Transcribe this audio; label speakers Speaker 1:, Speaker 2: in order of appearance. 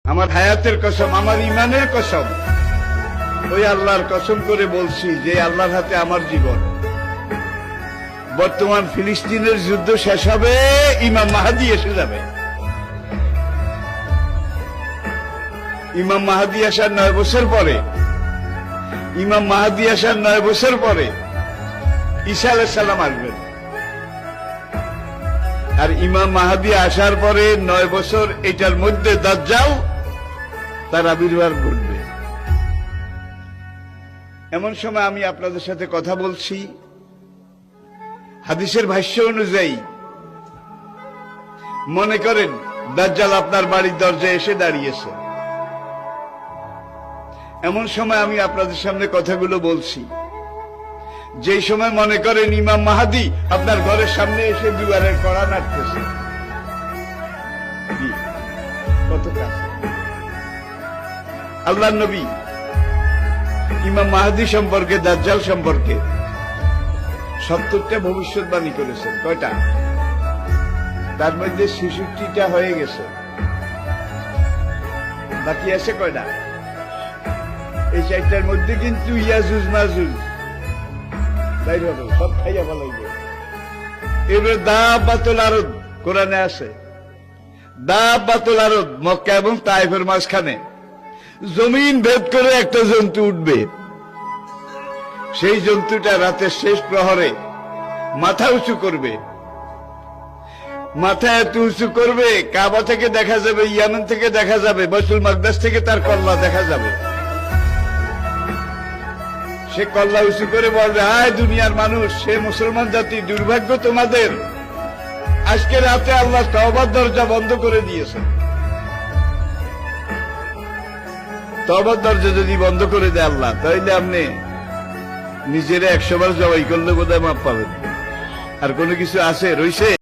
Speaker 1: আমার হায়াতের কসম, আমার ইমানের কসম, ওই আল্লাহর কসম করে বলছি যে আল্লাহর হাতে আমার জীবন। বর্তমান ফিলিস্তিনের যুদ্ধ শেষ হবে, ইমাম মাহাদি এসে যাবে। ইমাম মাহাদি আসার 9 বছর পরে, ইমাম মাহাদি আসার 9 বছর পরে ঈসা আলাইহিস সালাম আসবেন। আর ইমাম মাহাদি আসার পরে 9 বছর, এটার মধ্যে দাজ্জাল তার আবির্ভাব ঘটবে। এমন সময় আমি আপনাদের সাথে কথা বলছি, হাদিসের ভাষ্য অনুযায়ী মনে করেন দাজ্জাল আপনার বাড়ির দরজায় এসে দাঁড়িয়েছে। এমন সময় আমি আপনাদের সামনে কথাগুলো বলছি, যেই সময় মনে করেন ইমাম মাহাদি আপনার ঘরের সামনে এসে দুয়ারের কড়া নাড়তেছে। কত কাছে আল্লাহর নবী ইমাম মাহাদি সম্পর্কে, দাজ্জাল সম্পর্কে 70টা ভবিষ্যৎবাণী করেছেন। কয়টা? তার মধ্যে 66টা হয়ে গেছে, বাকি আছে কয়টা? এই 4টার মধ্যে কিন্তু ইয়াজুজ মাজুজ বাইর হবে, সব খাইয়া ফেলাইবে। এবার দাব্বাতুল আরদ কোরআনে আছে, দাব্বাতুল আরদ মক্কা এবং তায়েফের মাঝখানে জমিন ভেদ করে একটা জন্তু উঠবে। সেই জন্তুটা রাতের শেষ প্রহরে মাথা উঁচু করবে। মাথা এত উঁচু করবে, কাবা থেকে দেখা যাবে, ইয়ামেন থেকে দেখা যাবে, বাইতুল মাকদাস থেকে তার কল্লা দেখা যাবে। সে কল্লা উঁচু করে বলবে, হায় দুনিয়ার মানুষ, সে মুসলমান জাতি, দুর্ভাগ্য তোমাদের, আজকে রাতে আল্লাহ তওবার দরজা বন্ধ করে দিয়েছে। তওবার দরজা যদি বন্ধ করে দেয় আল্লাহ, তাহলে আপনি নিজেরা 100 বার জবাই করলে বোধহয় মাপ পাবেন। আর কোনো কিছু আছে রইছে?